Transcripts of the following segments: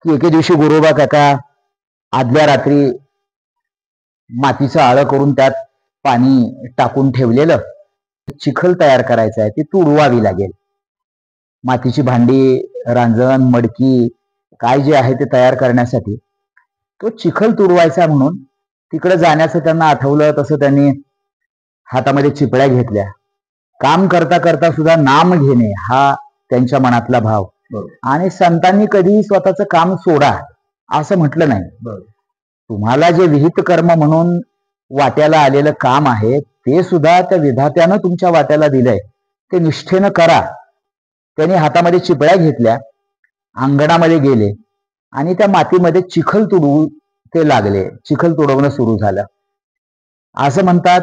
की एके दिवशी गोरोबा काका आदल्या रात्री मातीचं आळं करून त्यात पाणी टाकून ठेवलेलं चिखल तयार करायचं आहे, ती तुडवावी लागेल. मातीची भांडी, रांजण, मडकी काय जे आहे ते तयार करण्यासाठी तो चिखल तुडवायचा म्हणून तिकडे जाण्याचं त्यांना आठवलं. तसं त्यांनी हातामध्ये चिपळ्या घेतल्या. काम करता करता सुद्धा नाम घेणे हा त्यांच्या मनातला भाव. आणि संतांनी कधी स्वतःचं काम सोडा असं म्हटलं नाही. तुम्हाला जे विहित कर्म म्हणून वाट्याला आलेलं काम आहे ते सुद्धा त्या विधात्यानं तुमच्या वाट्याला दिलंय, ते निष्ठेनं करा. त्यांनी हातामध्ये चिपळ्या घेतल्या, अंगणामध्ये गेले आणि त्या मातीमध्ये चिखल तुडवू ते लागले. चिखल तुडवणं सुरू झालं. असं म्हणतात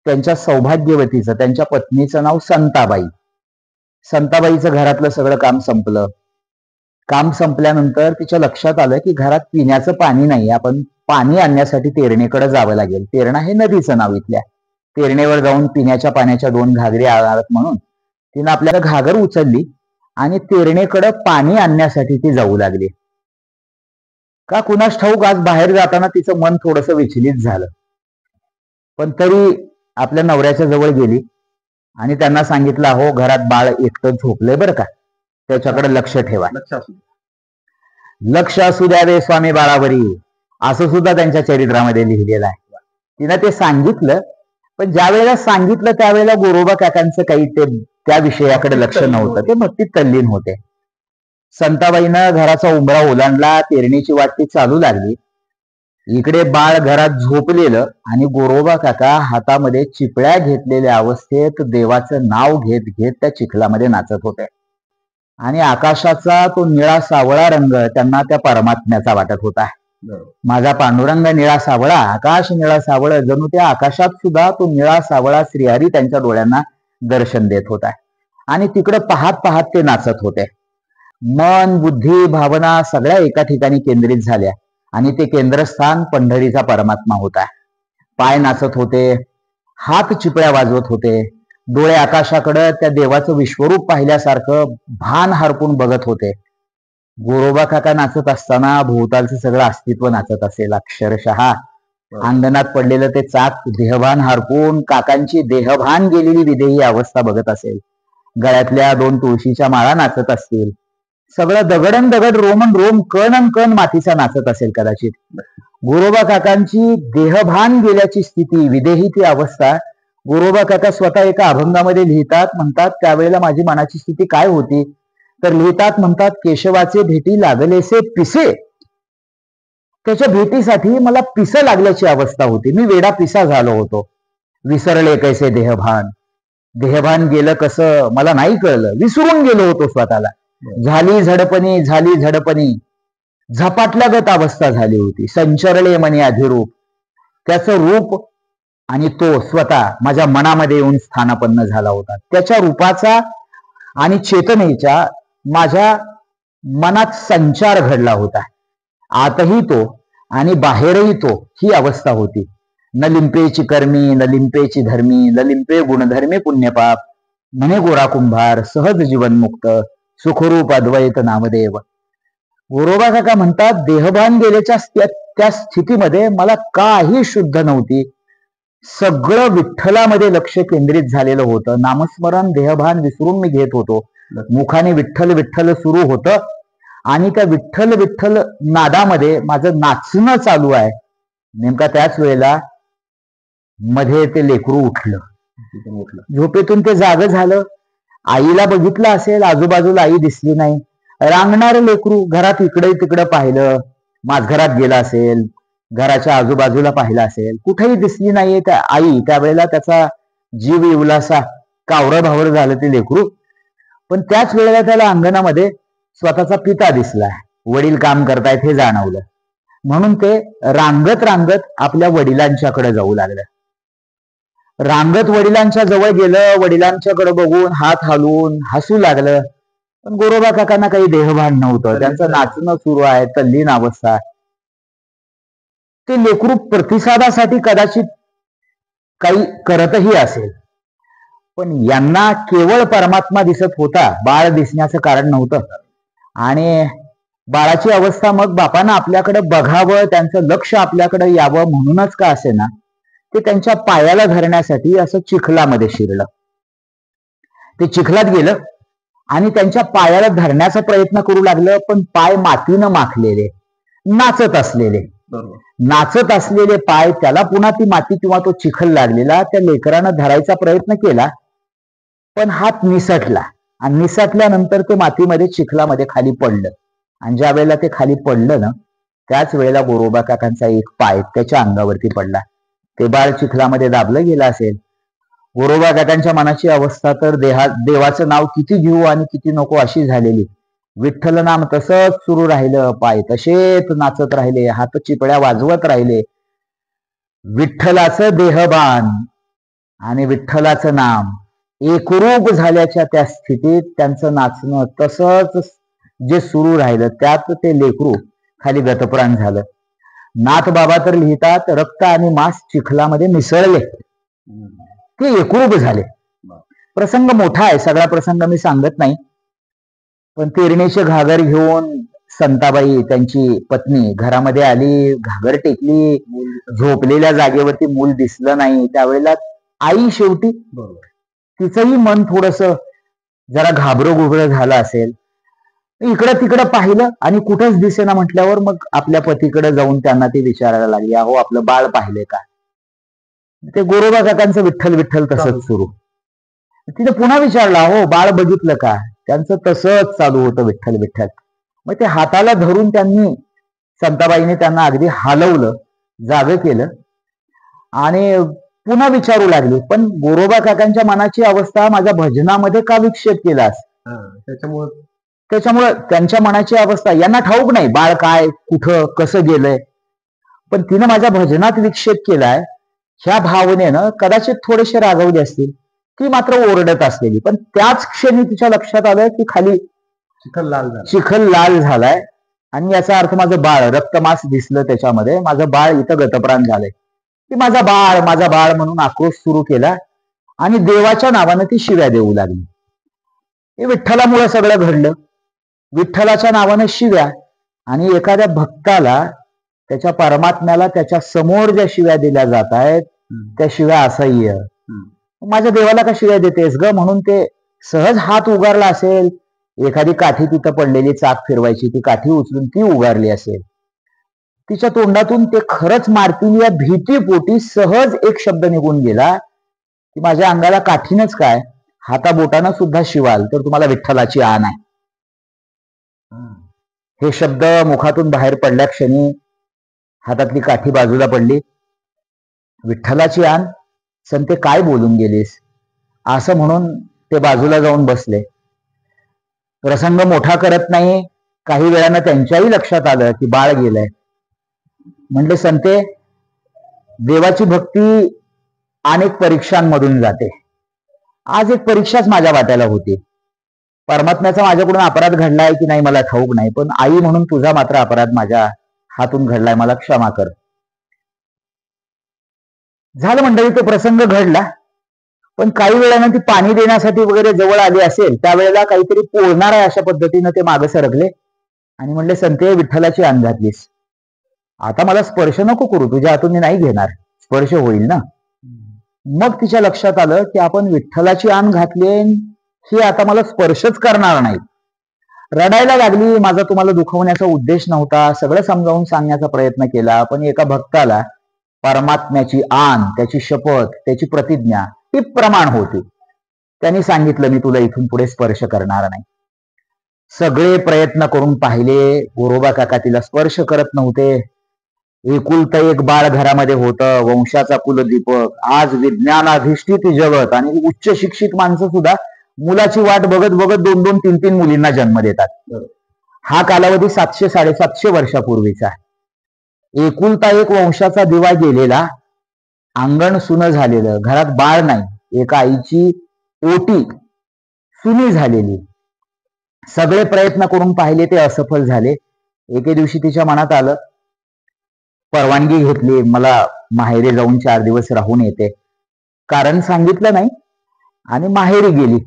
त्यांच्या सौभाग्यवतीचं, त्यांच्या पत्नीचं नाव संताबाई. संताबाईचं घरातलं सगळं काम संपलं. काम संपल्यानंतर तिच्या लक्षात आलं की घरात पिण्याचं पाणी नाही, आपण पाणी आणण्यासाठी तेरणेकडे जावं लागेल. तेरणा हे नदीचं नाव इथल्या. तेरणेवर जाऊन पिण्याच्या पाण्याच्या 2 घागरी आणत म्हणून तिनं आपल्याला घागर उचलली आणि तेरणेकडे पाणी आणण्यासाठी ती जाऊ लागली. का कुणास ठाऊक आज बाहेर जाताना तिचं मन थोडंसं विचलित झालं. पण तरी आपल्या नवऱ्याच्या जवळ गेली आणि त्यांना सांगितलं, हो घरात बाळ एकटं झोपलंय बरं का, त्याच्याकडे लक्ष ठेवा. लक्ष असू द्यावे स्वामी बाळावरी, असं सुद्धा त्यांच्या चरित्रामध्ये लिहिलेलं आहे. तिनं ते सांगितलं, पण ज्या वेळेला सांगितलं त्यावेळेला गोरोबा काकांचं काही ते त्या विषयाकडे लक्ष नव्हतं. ते भक्तीत तल्लीन होते. संताबाईनं घराचा उंबरा ओलांडला, पेरणीची वाट ती चालू लागली. इकडे बाळ घरात झोपलेलं आणि गोरोबा काका हातामध्ये चिपळ्या घेतलेल्या अवस्थेत देवाचं नाव घेत घेत त्या चिखलामध्ये नाचत होते. आणि आकाशाचा तो निळा सावळा रंग त्यांना त्या परमात्म्याचा वाटत होता. माझा पांडुरंग निळा सावळा, आकाश निळा सावळ, जणू त्या आकाशात सुद्धा तो निळा सावळा श्रीहरी त्यांच्या डोळ्यांना दर्शन देत होता. आणि तिकडं पाहत पाहत ते नाचत होते. मन, बुद्धी, भावना सगळ्या एका ठिकाणी केंद्रित झाल्या आणि ते केंद्रस्थान पंढरीचा परमात्मा होता. पाय नाचत होते, हात चिपळ्या वाजवत होते, डोळे आकाशाकडे त्या देवाचं विश्वरूप पाहिल्यासारखं भान हरपून बघत होते. गोरोबा काका नाचत असताना भोवतालचं सगळं अस्तित्व नाचत असेल. अक्षरशः अंगणात पडलेलं ते चाक देहभान हरपून काकांची देहभान गेलेली विदेही अवस्था बघत असेल. गळ्यातल्या 2 तुळशीच्या माळा नाचत असतील. सगळं दगडन दगड, रोमन रोम, कण कण मातीचा नाचत असेल कदाचित. गोरोबा काकांची देहभान गेल्याची स्थिती, विदेही ती अवस्था गोरोबा काका स्वतः एका अभंगामध्ये लिहितात. म्हणतात, त्यावेळेला माझी मनाची स्थिती काय होती तर लिहितात, म्हणतात, केशवाचे भेटी लागलेसे पिसे. त्याच्या भेटीसाठी मला पिसं लागल्याची अवस्था होती. मी वेडा पिसा झालो होतो. विसरले कैसे देहभान, देहभान गेलं कसं मला नाही कळलं. विसरून गेलो होतो स्वतःला. झाली झडपणी, झाली झडपणी, झपाटल्यागत अवस्था झाली होती. संचरले मनी अधिरूप, त्याचं रूप आणि तो स्वतः माझ्या मनामध्ये येऊन स्थानापन्न झाला होता. त्याच्या रूपाचा आणि चेतनेच्या माझ्या मनात संचार घडला होता. आतही तो आणि बाहेरही तो, ही अवस्था होती. न लिंपेची कर्मी, न लिंपेची धर्मी, न लिंपे गुणधर्मे पुण्यपाप, म्हणे गोरा कुंभार सहज जीवनमुक्त, सुखरूप अद्वैत नामदेव. गोरोबा काका म्हणतात, देहभान गेल्याच्या त्या स्थितीमध्ये मला काही शुद्ध नव्हती. सगळं विठ्ठलामध्ये लक्ष केंद्रित झालेलं होतं. नामस्मरण, देहभान विसरून मी घेत होतो. मुखाने विठ्ठल विठ्ठल सुरू होतं आणि त्या विठ्ठल विठ्ठल नादामध्ये माझं नाचणं चालू आहे. नेमका त्याच वेळेला मध्ये ते लेकरू उठलं. झोपेतून ते जाग झालं. आईला बघितलं असेल, आजूबाजूला आई दिसली नाही. रांगणारं लेकरू घरात इकडे तिकडे पाहिलं, माझघरात गेला असेल, घराच्या आजूबाजूला पाहिलं असेल, कुठेही दिसली नाहीये त्या आई. त्यावेळेला त्याचा जीव इवलासा कावरं भावर झालं ते लेकरू. पण त्याच वेळेला त्याला अंगणामध्ये स्वतःचा पिता दिसला. वडील काम करतायत हे जाणवलं. म्हणून ते रांगत रांगत आपल्या वडिलांच्याकडे जाऊ लागलं. रांगत वडिलांच्या जवळ गेलं. वडिलांच्याकडे बघून हात हलवून हसू लागलं. पण गोरोबा काकांना काही देहभान नव्हतं. त्यांचं नाचणं सुरू आहे, तल्लीन अवस्था. ते लेकरू प्रतिसादासाठी कदाचित काही करतही असेल, पण यांना केवळ परमात्मा दिसत होता. बाळ दिसण्याचं कारण नव्हतं. आणि बाळाची अवस्था मग बापानं आपल्याकडे बघावं, त्यांचं लक्ष आपल्याकडे यावं म्हणूनच का असे ना, ते त्यांच्या पायाला धरण्यासाठी असं चिखलामध्ये शिरलं. ते चिखलात गेलं आणि त्यांच्या पायाला धरण्याचा प्रयत्न करू लागलं, पण पाय मातीनं माखलेले, नाचत असलेले. नाचत असलेले पाय, त्याला पुन्हा ती माती किंवा तो चिखल लागलेला, त्या लेकरानं धरायचा प्रयत्न केला, पण हात निसटला आणि निसटल्यानंतर ते मातीमध्ये चिखलामध्ये खाली पडलं. आणि ज्या वेळेला ते खाली पडलं ना, त्याच वेळेला गोरोबा काकांचा एक पाय त्याच्या अंगावरती पडला. ते बाळ चिखलामध्ये दाबलं गेलं असेल. गोरोबा काकांच्या मनाची अवस्था तर देवाचं नाव किती घेऊ आणि किती नको अशी झालेली. विठ्ठल नाम तसंच सुरू राहिलं, पाय तसेच नाचत राहिले, हात चिपळ्या वाजवत राहिले. विठ्ठलाचं देहबान आणि विठ्ठलाचं नाम एकरूप झाल्याच्या त्या स्थितीत त्यांचं नाचणं तसंच जे सुरू राहिलं, त्यात ते लेकरू खाली गतप्राण झालं. नाथ बाबा तर लिहितात, रक्त आणि मांस चिखलामध्ये मिसळले, ते एकरूप झाले. प्रसंग मोठा आहे, सगळा प्रसंग मी सांगत नाही, पण तेरणीचे घागर घेऊन संताबाई त्यांची पत्नी घरामध्ये आली, घागर टेकली, झोपलेल्या जागेवरती मूल दिसलं नाही. त्यावेळेला आई शेवटी, तिचंही मन थोडस जरा घाबरं झालं असेल, इकडं तिकडं पाहिलं आणि कुठंच दिसेना म्हटल्यावर मग आपल्या पतीकडे जाऊन त्यांना ती विचारायला लागली, अहो आपलं बाळ पाहिले का? ते गोरोबा काकांचं विठ्ठल विठ्ठल तसंच सुरू. तिने पुन्हा विचारलं, अहो बाळ बघितलं का? त्यांचं तसंच चालू होतं, विठ्ठल विठ्ठल. मग ते हाताला धरून त्यांनी, संताबाईने त्यांना अगदी हलवलं, जागं केलं आणि पुन्हा विचारू लागली, पण गोरोबा काकांच्या मनाची अवस्था माझ्या भजनामध्ये का विक्षेप केलास? त्याच्यामुळं त्यांच्या मनाची अवस्था यांना ठाऊक नाही, बाळ काय, कुठं, कसं गेलंय. पण तिनं माझ्या भजनात विक्षेप केलाय, ह्या भावनेनं कदाचित थोडेसे रागवले असतील. ती मात्र ओरडत असलेली. पण त्याच क्षणी तिच्या लक्षात आलं की खाली चिखल लाल झालाय आणि याचा अर्थ माझं बाळ, रक्तमास दिसलं त्याच्यामध्ये, माझं बाळ इथं गतप्राण झालंय. ती माझा बाळ म्हणून आक्रोश सुरू केला आणि देवाच्या नावानं ती शिव्या देऊ लागली. हे विठ्ठलामुळे सगळं घडलं. विठ्ठलाच्या नावानं शिव्या, आणि एखाद्या भक्ताला, त्याच्या परमात्म्याला त्याच्या समोर ज्या शिव्या दिल्या जात आहेत त्या शिव्या असह्य. माझ्या देवाला का शिव्या देतेस ग म्हणून ते सहज हात उगारला असेल, एखादी काठी तिथं पडलेली चाक फिरवायची, ती काठी उचलून ती उगारली असेल, तिच्या तोंडातून ते खरंच मारतील या भीतीपोटी सहज एक शब्द निघून गेला की माझ्या अंगाला काठीनच काय, हाताबोटानं सुद्धा शिवाल तर तुम्हाला विठ्ठलाची आण आहे. हे शब्द मुखातून बाहेर पडल्या क्षणी हातातली काठी बाजूला पडली. विठ्ठलाची आण, संते काय बोलून गेलीस असं म्हणून ते बाजूला जाऊन बसले. प्रसंग मोठा करत नाही. काही वेळानं त्यांच्याही लक्षात आलं की बाळ गेलंय. म्हणले, संते, देवाची भक्ती अनेक परीक्षांमधून जाते. आज एक परीक्षाच माझ्या वाट्याला होती. परमात्म्याचा माझ्याकडून अपराध घडलाय की नाही मला ठाऊक नाही, पण आई म्हणून तुझा मात्र अपराध माझ्या हातून घडलाय, मला क्षमा कर. झालं मंडळी, तो प्रसंग घडला. पण काही वेळानं ती पाणी देण्यासाठी वगैरे जवळ आली असेल, त्यावेळेला काहीतरी पोळणार आहे अशा पद्धतीनं ते मागे सरकले आणि म्हणले, संते, विठ्ठलाची आण घातलीस, आता मला स्पर्श नको करू, तुझ्या हातून मी नाही घेणार, स्पर्श होईल ना. मग तिच्या लक्षात आलं की आपण विठ्ठलाची आण घातली, ही आता मला स्पर्शच करणार नाही. रडायला लागली. माझा तुम्हाला दुखवण्याचा उद्देश नव्हता, सगळं समजावून सांगण्याचा प्रयत्न केला, पण एका भक्ताला परमात्म्याची आण, त्याची शपथ, त्याची प्रतिज्ञा ही प्रमाण होती. त्यांनी सांगितलं, मी तुला इथून पुढे स्पर्श करणार नाही. सगळे प्रयत्न करून पाहिले, गोरोबा काका तिला स्पर्श करत नव्हते. एकुलतं एक बाळ घरामध्ये होतं, वंशाचा कुलदीपक. आज विज्ञानाधिष्ठित जगत आणि उच्च शिक्षित माणसं सुद्धा मुलाची वाट बघत बघत 2-2, 3-3 मुलींना जन्म देतात. हा कालावधी 700-750 वर्षापूर्वीचा. एकुलता एक वंशाचा दिवा गेलेला, अंगण सुनं झालेलं, घरात बाळ नाही, एका आईची ओटी सुनी झालेली. सगळे प्रयत्न करून पाहिले, ते असफल झाले. एके दिवशी तिच्या मनात आलं, परवानगी घेतली, मला माहेरी जाऊन 4 दिवस राहून येते. कारण सांगितलं नाही आणि माहेरी गेली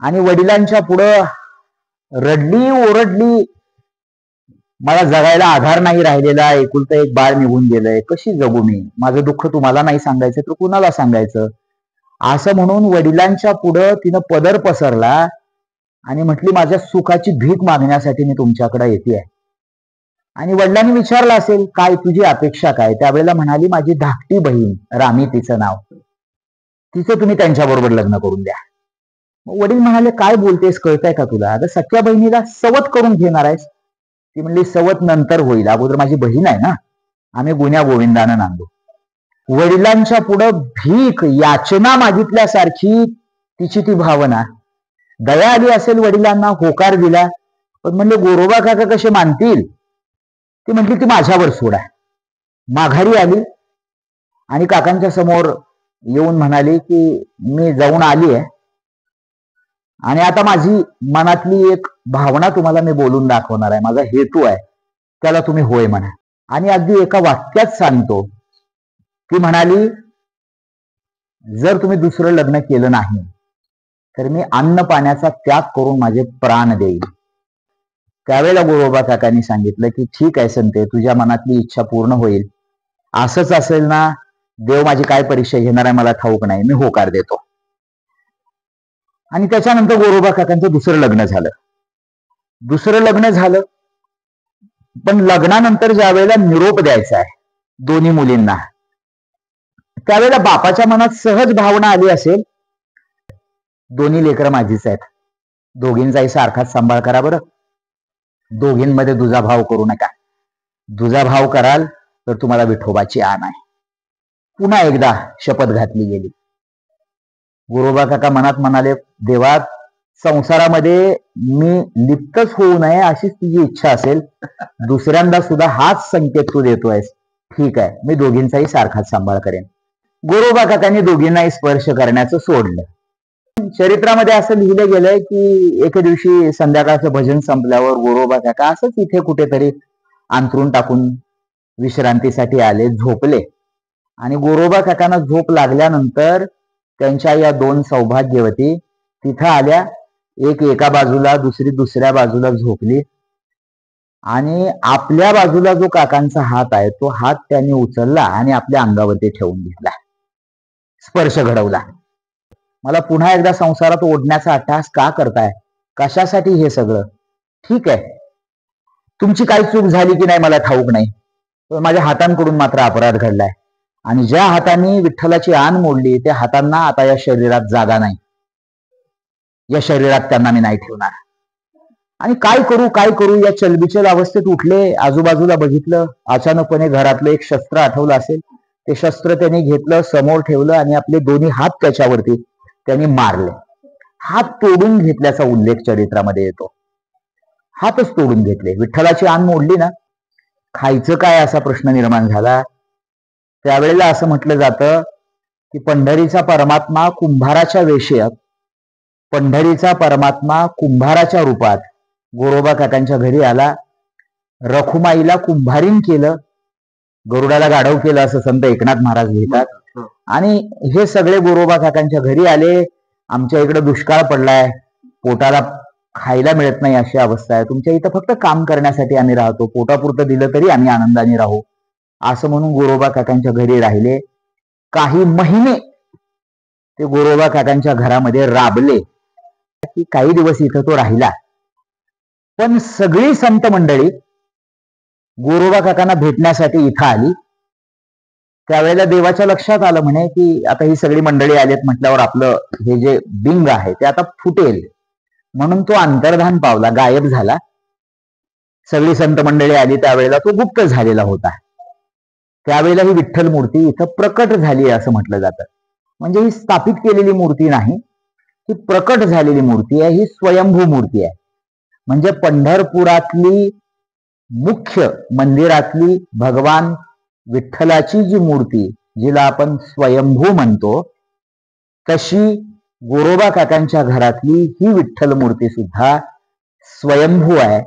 आणि वडिलांच्या पुढं रडली, ओरडली. मला जगायला आधार नाही राहिलेला, एकुलतं एक बाळ निघून गेलंय, कशी जगू मी, माझं दुःख तुम्हाला नाही सांगायचं तर कुणाला सांगायचं. असं म्हणून वडिलांच्या पुढं तिनं पदर पसरला आणि म्हटली माझ्या सुखाची भीक मागण्यासाठी मी तुमच्याकडे येते. आणि वडिलांनी विचारलं असेल काय तुझी अपेक्षा काय, त्यावेळेला म्हणाली माझी धाकटी बहीण रामी तिचं नाव, तिचं तुम्ही त्यांच्याबरोबर लग्न करून द्या. वडील म्हणाले काय बोलतेस, कळतंय का तुला, अगं सख्या बहिणीला सवत करून घेणार आहेस. ती म्हणली सवत नंतर होईल, अगोदर माझी बहीण आहे ना, आम्ही गुन्ह्या गोविंदानं नांदू. वडिलांच्या पुढं भीक याचना मागितल्यासारखी तिची ती भावना. दया आली असेल वडिलांना, होकार दिला, पण म्हणले गोरोबा काका कसे मानतील. ती म्हटली ती माझ्यावर सोडा. माघारी आली आणि काकांच्या समोर येऊन म्हणाली की मी जाऊन आली आहे आणि आता माझी मनातली एक भावना तुम्हाला मी बोलून दाखवणार आहे, माझा हेतू आहे, त्याला तुम्ही होय म्हणा. आणि अगदी एका वाक्यात सांगतो, ती म्हणाली जर तुम्ही दुसरं लग्न केलं नाही तर मी अन्न पाण्याचा त्याग करून माझे प्राण देईल. त्यावेळेला गोरोबा काकांनी सांगितलं की ठीक आहे संते, तुझ्या मनातली इच्छा पूर्ण होईल, असंच असेल ना, देव माझी काय परीक्षा घेणार आहे मला ठाऊक नाही, मी होकार देतो. आणि त्याच्यानंतर गोरोबा काकांचं दुसरं लग्न झालं. पण लग्नानंतर ज्या वेळेला निरोप द्यायचा आहे दोन्ही मुलींना, त्यावेळेला बापाच्या मनात सहज भावना आली असेल, दोन्ही लेकरं माझीच आहेत, दोघींचाही सारखाच सांभाळ करा बरं, दोघींमध्ये दुजाभाव करू नका, दुजाभाव कराल तर तुम्हाला विठोबाची आण आहे. पुन्हा एकदा शपथ घातली गेली. गोरोबा काका मनात म्हणाले देवा, संसारामध्ये मी लिप्तच होऊ नये अशीच तुझी इच्छा असेल, दुसऱ्यांदा सुद्धा हाच संकेत तू देतोयस, ठीक आहे, मी दोघींचाही सारखाच सांभाळ करेन. गोरोबा काकांनी दोघींनाही स्पर्श करण्याचं सोडलं. चरित्रामध्ये असं लिहिलं गेलंय की एके दिवशी संध्याकाळचं भजन संपल्यावर गोरोबा काका असंच इथे कुठेतरी अंथरून टाकून विश्रांतीसाठी आले, झोपले. आणि गोरोबा काकांना झोप लागल्यानंतर त्यांच्या या दोन सौभाग्यवती तिथं आल्या, एक एका बाजूला दुसरी दुसऱ्या बाजूला झोपली. आणि आपल्या बाजूला जो काकांचा हात आहे तो हात त्यांनी उचलला आणि आपल्या अंगावरती ठेवून घेतला, स्पर्श घडवला. मला पुन्हा एकदा संसारात ओढण्याचा अट्टहास का करताय, कशासाठी हे सगळं, ठीक आहे तुमची काही चूक झाली की नाही मला ठाऊक नाही, पण माझ्या हातांकडून मात्र अपराध घडलाय. आणि ज्या हातांनी विठ्ठलाची आण मोडली त्या हातांना आता या शरीरात जागा नाही, या शरीरात त्यांना मी नाही ठेवणार. आणि काय करू या चलबिचल अवस्थेत उठले, आजूबाजूला बघितलं, अचानकपणे घरातलं एक शस्त्र आठवलं असेल, ते शस्त्र त्यांनी घेतलं, समोर ठेवलं आणि आपले दोन्ही हात त्याच्यावरती त्यांनी मारले. हात तोडून घेतल्याचा उल्लेख चरित्रामध्ये येतो. हातच तोडून घेतले. विठ्ठलाची आण मोडली ना, खायचं काय असा प्रश्न निर्माण झाला. त्यावेळेला असं म्हटलं जातं की पंढरीचा परमात्मा कुंभाराच्या वेशेत, पंढरीचा परमात्मा कुंभाराच्या रूपात गोरोबा काकांच्या घरी आला. रखुमाईला कुंभारीन केलं, गरुडाला गाढव केलं असं संत एकनाथ महाराज लिहितात. आणि हे सगळे गोरोबा काकांच्या घरी आले. आमच्या इकडे दुष्काळ पडलाय, पोटाला खायला मिळत नाही अशी अवस्था आहे, तुमच्या इथं फक्त काम करण्यासाठी आम्ही राहतो, पोटापुरतं दिलं तरी आम्ही आनंदाने राहू, असं म्हणून गोरोबा काकांच्या घरी राहिले. काही महिने ते गोरोबा काकांच्या घरामध्ये राबले. की काही दिवस इथं तो राहिला. पण सगळी संत मंडळी गोरोबा काकांना भेटण्यासाठी इथं आली. त्यावेळेला देवाच्या लक्षात आलं म्हणे की आता ही सगळी मंडळी आलेत म्हटल्यावर आपलं हे जे बिंग आहे ते आता फुटेल, म्हणून तो अंतर्धान पावला, गायब झाला. सगळी संत मंडळी आली त्यावेळेला तो गुप्त झालेला होता. त्यावेळेला ही विठ्ठल मूर्ती इथं प्रकट झाली असं म्हटलं जातं. म्हणजे ही स्थापित केलेली मूर्ती नाही, ही प्रकट झालेली मूर्ती आहे, ही स्वयंभू मूर्ती आहे. म्हणजे पंढरपुरातली मुख्य मंदिरातली भगवान विठ्ठलाची जी मूर्ती, जिला आपण स्वयंभू म्हणतो, तशी गोरोबा काकांच्या घरातली ही विठ्ठल मूर्ती सुद्धा स्वयंभू आहे.